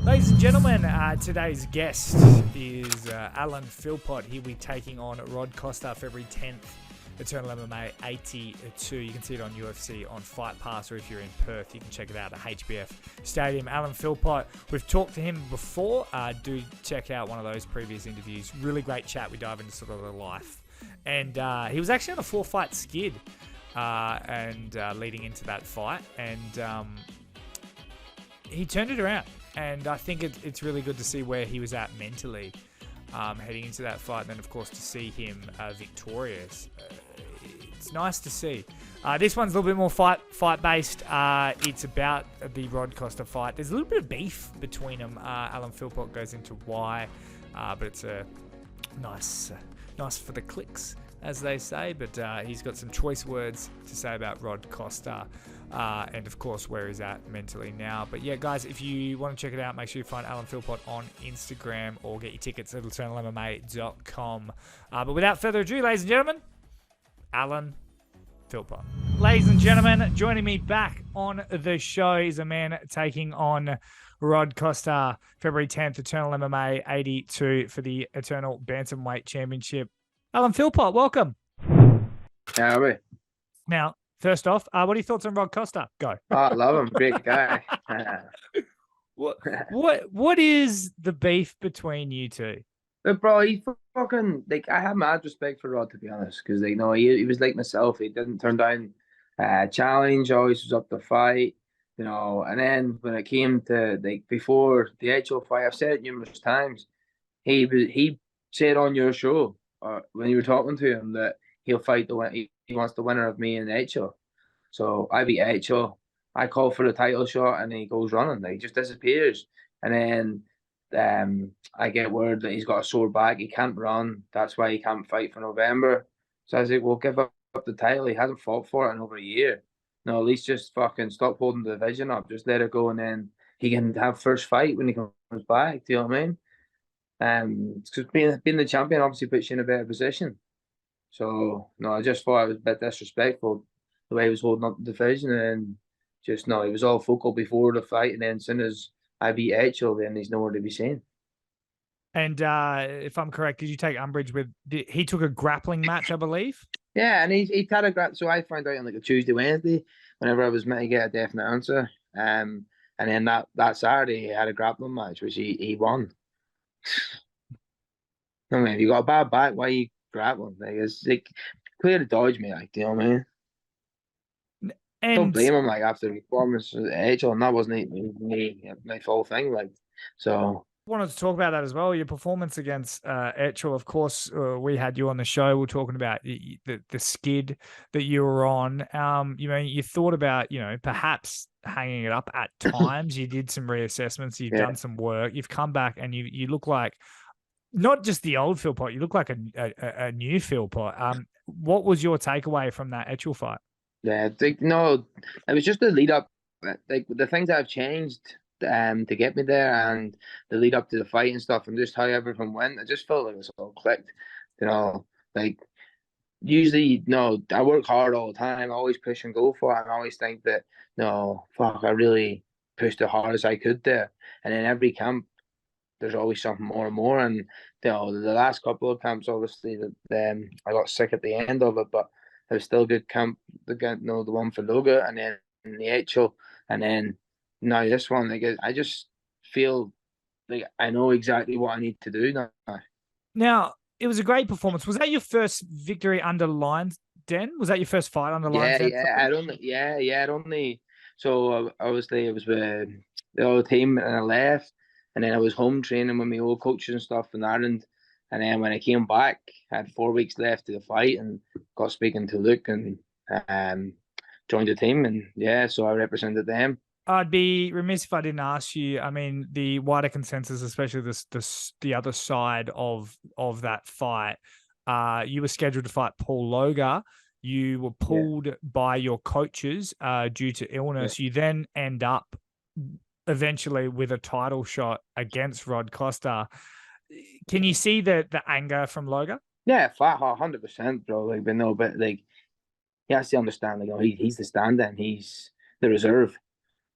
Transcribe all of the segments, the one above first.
Ladies and gentlemen, today's guest is Alan Philpott. He'll be taking on Rod Costa February 10th, Eternal MMA 82. You can see it on UFC on Fight Pass, or if you're in Perth, you can check it out at HBF Stadium. Alan Philpott, we've talked to him before. Do check out one of those previous interviews. Really great chat. We dive into sort of the life. And he was actually on a 4-fight skid leading into that fight. And he turned it around. And I think it's really good to see where he was at mentally heading into that fight. And then, of course, to see him victorious. It's nice to see. This one's a little bit more fight-based. It's about the Rod Costa fight. There's a little bit of beef between them. Alan Philpott goes into why. But it's a nice for the clicks, as they say. But he's got some choice words to say about Rod Costa. And of course where he's at mentally now. But yeah, guys, if you want to check it out, make sure you find Alan Philpott on Instagram or get your tickets at eternalmma.com. But without further ado, ladies and gentlemen, Alan Philpott. Ladies and gentlemen, joining me back on the show is a man taking on Rod Costa February 10th, Eternal MMA 82 for the Eternal Bantamweight Championship. Alan Philpott, welcome. How are we? Now, first off, what are your thoughts on Rod Costa? Go. Oh, I love him. Great guy. What is the beef between you two? But bro, he fucking I have mad respect for Rod, to be honest, because he was like myself. He didn't turn down challenge. Always was up to fight, And then when it came to before the actual fight, I've said it numerous times. He said on your show when you were talking to him that he'll fight the win. He wants the winner of me and Echo. So I beat Echo. I call for the title shot and he goes running. He just disappears. And then I get word that he's got a sore back. He can't run. That's why he can't fight for November. So I was like, well, give up the title. He hasn't fought for it in over a year. No, at least just fucking stop holding the division up. Just let it go, and then he can have first fight when he comes back. Do you know what I mean? Because being the champion obviously puts you in a better position. So, no, I just thought it was a bit disrespectful the way he was holding up the division. And he was all focal before the fight. And then as soon as I beat Etchell, then he's nowhere to be seen. And if I'm correct, did you take umbrage with, he took a grappling match, I believe? Yeah, and he had a grappling. So I found out on a Tuesday, Wednesday, whenever I was meant to get a definite answer. And then that Saturday, he had a grappling match, which he won. I mean, if you got a bad back, why you grappling? It's clear to dodge me, do you know what I mean? And don't blame him, after the performance at Edgel, and that wasn't my full thing, so. I wanted to talk about that as well. Your performance against Etchell, of course, we had you on the show. We're talking about the skid that you were on. You thought about, perhaps hanging it up at times. You did some reassessments. You've done some work. You've come back and you look like not just the old Philpott. You look like a new Philpott. What was your takeaway from that Etchell fight? Yeah, it was just the lead up. The things that have changed to get me there, and the lead up to the fight and stuff, and just how everything went. I just felt like it was all clicked. Usually, I work hard all the time. I always push and go for it, and I always think that, I really pushed as hard as I could there. And in every camp, there's always something more and more. And the last couple of camps, obviously, I got sick at the end of it, but it was still a good camp. The one for Loga, and then the Etchell, and then now this one. I just feel like I know exactly what I need to do now. Now, it was a great performance. Was that your first victory under lines, Den? Was that your first fight under lines? It only. So obviously it was with the old team, and I left, and then I was home training with my old coaches and stuff in Ireland. And then when I came back, I had 4 weeks left to the fight, and got speaking to Luke and joined the team. And so I represented them. I'd be remiss if I didn't ask you. I mean, the wider consensus, especially the other side of that fight, you were scheduled to fight Paul Loga. You were pulled by your coaches due to illness. You then end up eventually with a title shot against Rod Costa. Can you see the anger from Loga? Yeah, 100%, bro. But he has to understand, he's the stand-in, he's the reserve.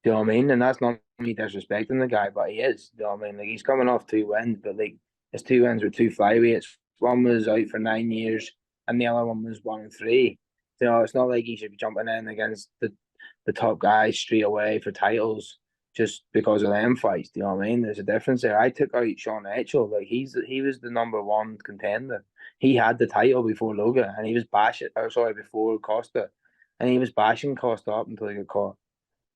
Do you know what I mean? And that's not me disrespecting the guy, but he is. You know what I mean? Like, he's coming off 2 wins, but like his 2 wins were two flyweights. One was out for 9 years, and the other one was 1-3. You know, it's not like he should be jumping in against the top guys straight away for titles just because of them fights. Do you know what I mean? There's a difference there. I took out Sean Etchell. Like, he was the #1 contender. He had the title before Loga, and he was bashing. Or sorry, before Costa, and he was bashing Costa up until he got caught.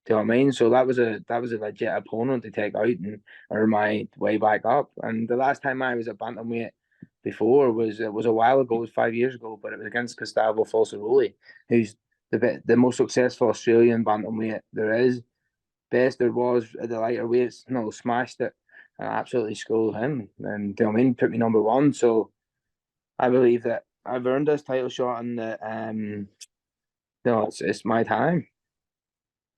Do you know what I mean? So that was a legit opponent to take out and earn my way back up. And the last time I was at bantamweight before it was a while ago, it was 5 years ago, but it was against Gustavo Falsaroli, who's the most successful Australian bantamweight there is. Best there was at the lighter weights. No, smashed it and absolutely schooled him. And do you know what I mean? Put me #1. So I believe that I've earned this title shot, and that it's my time.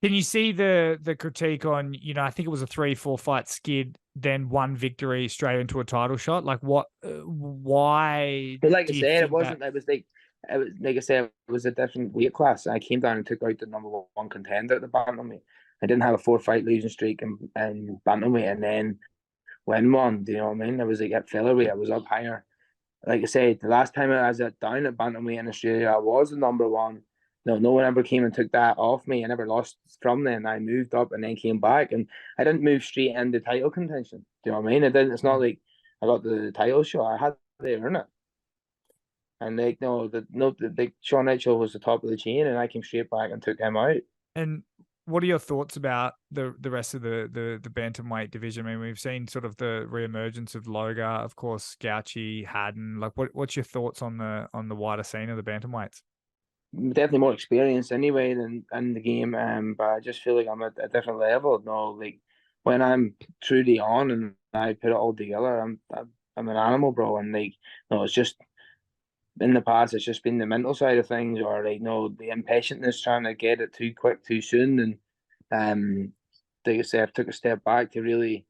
Can you see the critique on, I think it was a 3-4 fight skid, then one victory straight into a title shot? Like, why? But like I do you said, it think wasn't. It was like I said, it was a different weight class. I came down and took out the #1 contender at the bantamweight. I didn't have a 4-fight losing streak in bantamweight and then win one. Do you know what I mean? I was like at featherweight. I was up higher. Like I said, the last time I was down at bantamweight in Australia, I was the #1. No one ever came and took that off me. I never lost from then. I moved up and then came back, and I didn't move straight into title contention. Do you know what I mean? It didn't. It's not like I got the title shot. I had to earn it. And like Sean Mitchell was the top of the chain, and I came straight back and took him out. And what are your thoughts about the rest of the bantamweight division? I mean, we've seen sort of the reemergence of Loga, of course, Gauchi, Haddon. Like, what's your thoughts on the wider scene of the bantamweights? Definitely more experience anyway than in the game. But I just feel like I'm at a different level. No, like when I'm truly on and I put it all together, I'm an animal, bro. And like, no, it's just in the past, it's just been the mental side of things, or like, no, the impatientness trying to get it too quick, too soon. And like I said, I took a step back to really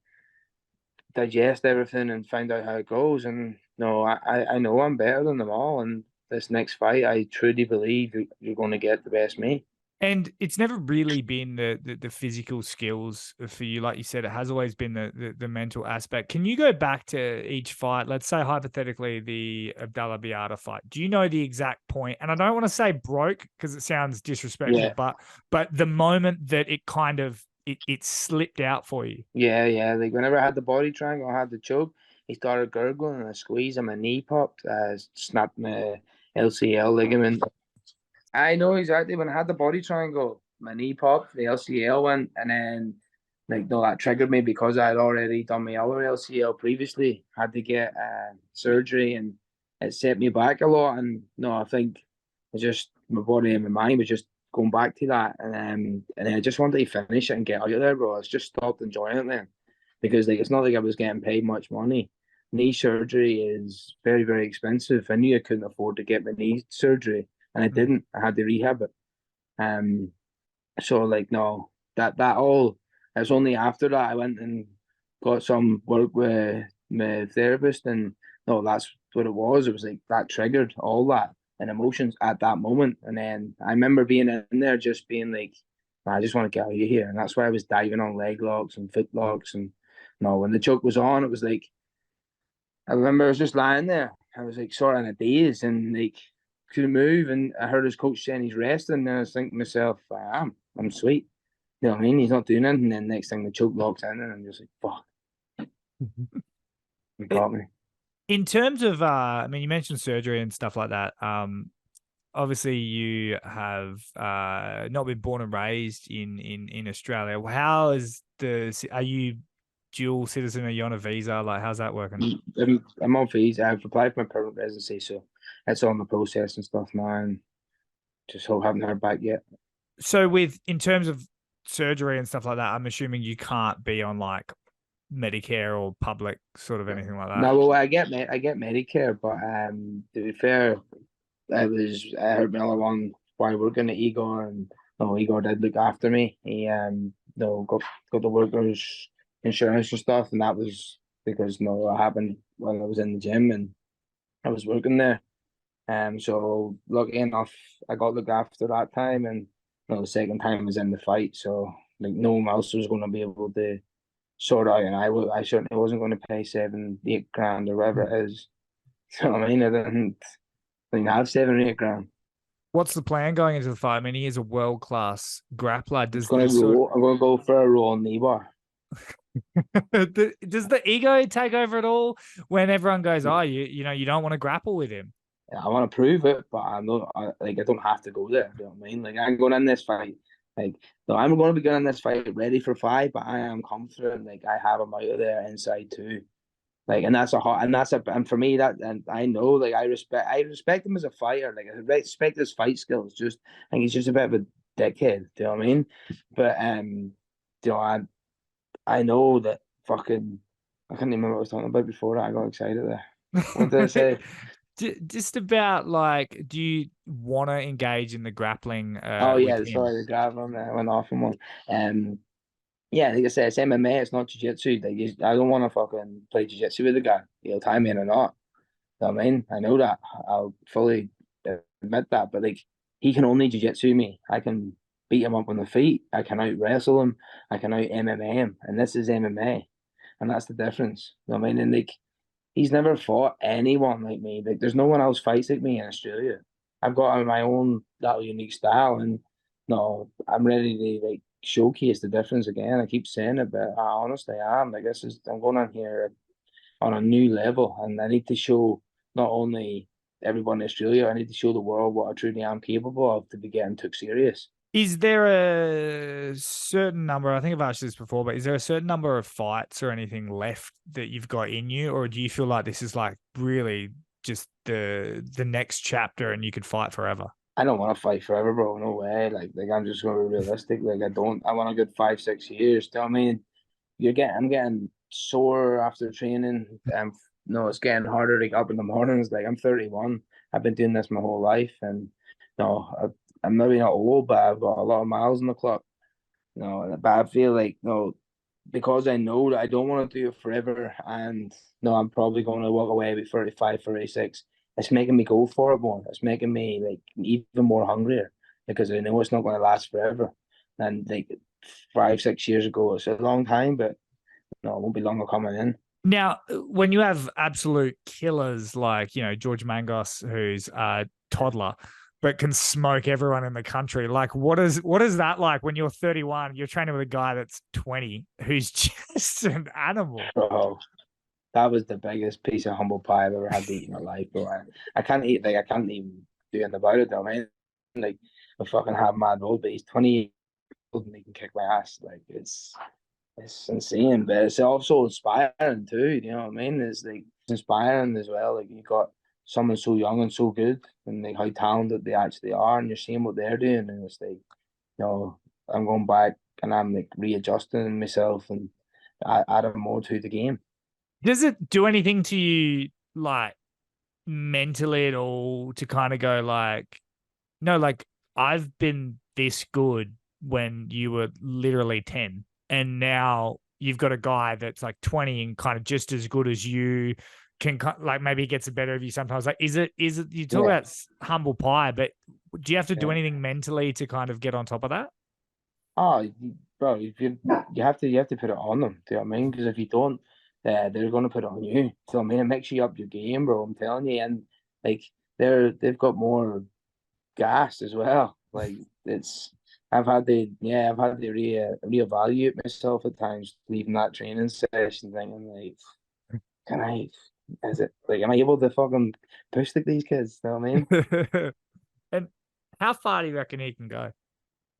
digest everything and find out how it goes. And no, I know I'm better than them all. And this next fight, I truly believe you're going to get the best me. And it's never really been the physical skills for you. Like you said, it has always been the mental aspect. Can you go back to each fight? Let's say hypothetically the Abdalla Biayda fight. Do you know the exact point? And I don't want to say broke because it sounds disrespectful, Yeah. but the moment that it kind of it slipped out for you. Yeah. Like whenever I had the body triangle, I had the choke. He started gurgling and I squeezed and my knee popped. Snapped my LCL ligament. I know exactly when I had the body triangle, my knee popped, the LCL went, and then like no, that triggered me because I had already done my other LCL previously. Had to get surgery, and it set me back a lot. And no, I think it's just my body and my mind was just going back to that, and then I just wanted to finish it and get out of there, bro. I just stopped enjoying it then because like it's not like I was getting paid much money. Knee surgery is very, very expensive. I knew I couldn't afford to get my knee surgery and I didn't. I had to rehab it. Um, so like no, that all. It was only after that I went and got some work with my therapist, and no, that's what it was. It was like that triggered all that and emotions at that moment, and then I remember being in there just being like, I just want to get out of here, and that's why I was diving on leg locks and foot locks, and no, when the choke was on, it was like I remember I was just lying there. I was like sort of in a daze and like couldn't move. And I heard his coach saying he's resting. And I was thinking to myself, I'm sweet. You know what I mean? He's not doing anything. And then next thing the choke locks in and I'm just like, fuck, he got me. In terms of, I mean, you mentioned surgery and stuff like that. Obviously, you have not been born and raised in Australia. How is are you dual citizen? Are you on a visa? Like, how's that working? I'm on visa. I've applied for my permanent residency, so it's on the process and stuff now. And just haven't heard back yet. So, in terms of surgery and stuff like that, I'm assuming you can't be on like Medicare or public sort of anything like that. No, well, I get Medicare, but to be fair, I heard my other one while working at Igor, and no, Igor did look after me. He got the workers insurance and stuff, and that was because no, it happened when I was in the gym and I was working there. So lucky enough, I got looked after that time, and no, the second time was in the fight. So Like no one else was going to be able to sort out, and I certainly wasn't going to pay 7, 8 grand or whatever it is. So I mean, I didn't have 7 or 8 grand. What's the plan going into the fight? I mean, he is a world-class grappler. I'm going to go for a roll on knee bar. Does the ego take over at all when everyone goes, "Oh, you know, you don't want to grapple with him"? Yeah, I want to prove it, but I'm not. I don't have to go there. You know what I mean? Like I'm going in this fight. Like, no, I'm going to be going in this fight ready for fight, but I am confident. Like I have him out of there inside too. Like, and and for me and I know, like I respect him as a fighter. Like I respect his fight skills. Just, I think he's just a bit of a dickhead. Do you know what I mean? But you know, I know that fucking. I can't remember what I was talking about before that. I got excited there. What did I say? Just about like, do you want to engage in the grappling? Oh yeah, with him? sorry, the grappling went off in one. Yeah, like I said, it's MMA. It's not jiu-jitsu. Like, I don't want to fucking play jiu-jitsu with the guy. He'll tie me in or not. You know what I mean? I know that. I'll fully admit that. But like, he can only jiu-jitsu me. I can beat him up on the feet. I can out wrestle him. I can out MMA him. And this is MMA, and that's the difference. You know what I mean? And like, he's never fought anyone like me. Like, there's no one else fights like me in Australia. I've got my own little unique style, and no, I'm ready to like showcase the difference again. I keep saying it, but I honestly am. Like, I'm going on here on a new level, and I need to show not only everyone in Australia, I need to show the world what I truly am capable of to be getting took serious. Is there a certain number? I think I've asked this before, but is there a certain number of fights or anything left that you've got in you, or do you feel like this is like really just the next chapter and you could fight forever? I don't want to fight forever, bro. No way. Like I'm just going to be realistic. Like I want a good 5, 6 years. Do you know what I mean? I'm getting sore after training. No, it's getting harder to get up in the mornings. Like I'm 31. I've been doing this my whole life, and no, I'm maybe not old, but I've got a lot of miles on the clock. No, but I feel like no, because I know that I don't want to do it forever, and no, I'm probably going to walk away with 35, 36. It's making me go for it more. It's making me like even more hungrier because I know it's not going to last forever. And like 5, 6 years ago, it's a long time, but no, it won't be longer coming in. Now, when you have absolute killers like, you know, George Mangos, who's a toddler, but can smoke everyone in the country, like what is that like when you're 31, you're training with a guy that's 20, who's just an animal? Bro, that was the biggest piece of humble pie I've ever had to eat in my life, bro. I can't eat, like, I can't even do anything about it, though, man. Like, I fucking have mad old, but he's 20 years old and he can kick my ass. Like, it's insane, but it's also inspiring too. You know what I mean? It's like it's inspiring as well. Like you got someone so young and so good, and like how talented they actually are, and you're seeing what they're doing, and it's like, I'm going back and I'm like readjusting myself and adding more to the game. Does it do anything to you, like mentally at all, to kind of go like, no, like I've been this good when you were literally 10, and now you've got a guy that's like 20 and kind of just as good as you, can like maybe he gets the better of you sometimes. Like, is it you talk about humble pie, but do you have to do anything mentally to kind of get on top of that? Oh, bro, you have to put it on them. Do you know what I mean? Because if you don't, they're going to put it on you. So I mean, it makes you up your game, bro. I'm telling you, and like they've got more gas as well. Like it's, I've had to reevaluate myself at times, leaving that training session, thinking like, can I? Is it like, am I able to fucking push like these kids? You know what I mean? And how far do you reckon he can go?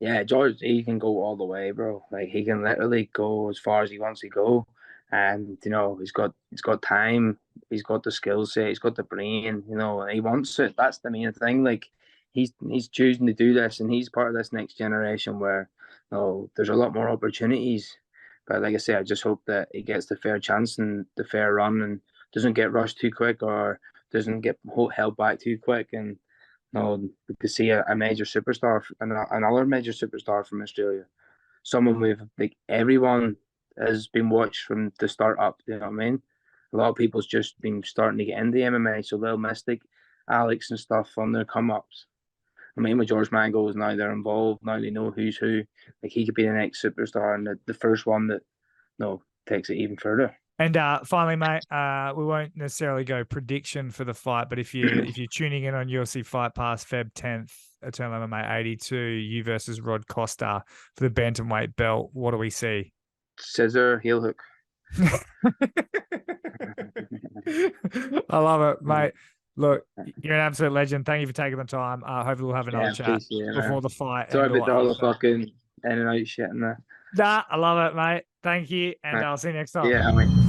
Yeah, George, he can go all the way, bro. Like he can literally go as far as he wants to go, and he's got time, he's got the skill set, he's got the brain, and he wants it. That's the main thing. Like he's choosing to do this, and he's part of this next generation where, there's a lot more opportunities. But like I say, I just hope that he gets the fair chance and the fair run, and doesn't get rushed too quick or doesn't get held back too quick, and no, to see a major superstar, another major superstar from Australia, someone with like everyone has been watched from the start up. You know what I mean? A lot of people's just been starting to get into MMA, so they'll miss like Alex and stuff on their come ups. I mean, with George Mango's now they're involved. Now they know who's who. Like he could be the next superstar and the first one that takes it even further. And finally, mate, we won't necessarily go prediction for the fight, but if you're tuning in on UFC Fight Pass, Feb 10th, Eternal MMA 82, you versus Rod Costa for the bantamweight belt, what do we see? Scissor, heel hook. I love it, mate. Look, you're an absolute legend. Thank you for taking the time. Hopefully we'll have another chat before the fight. Sorry about all the fucking in and out shit in there. Nah, I love it, mate. Thank you, and I'll see you next time. Yeah, I mean.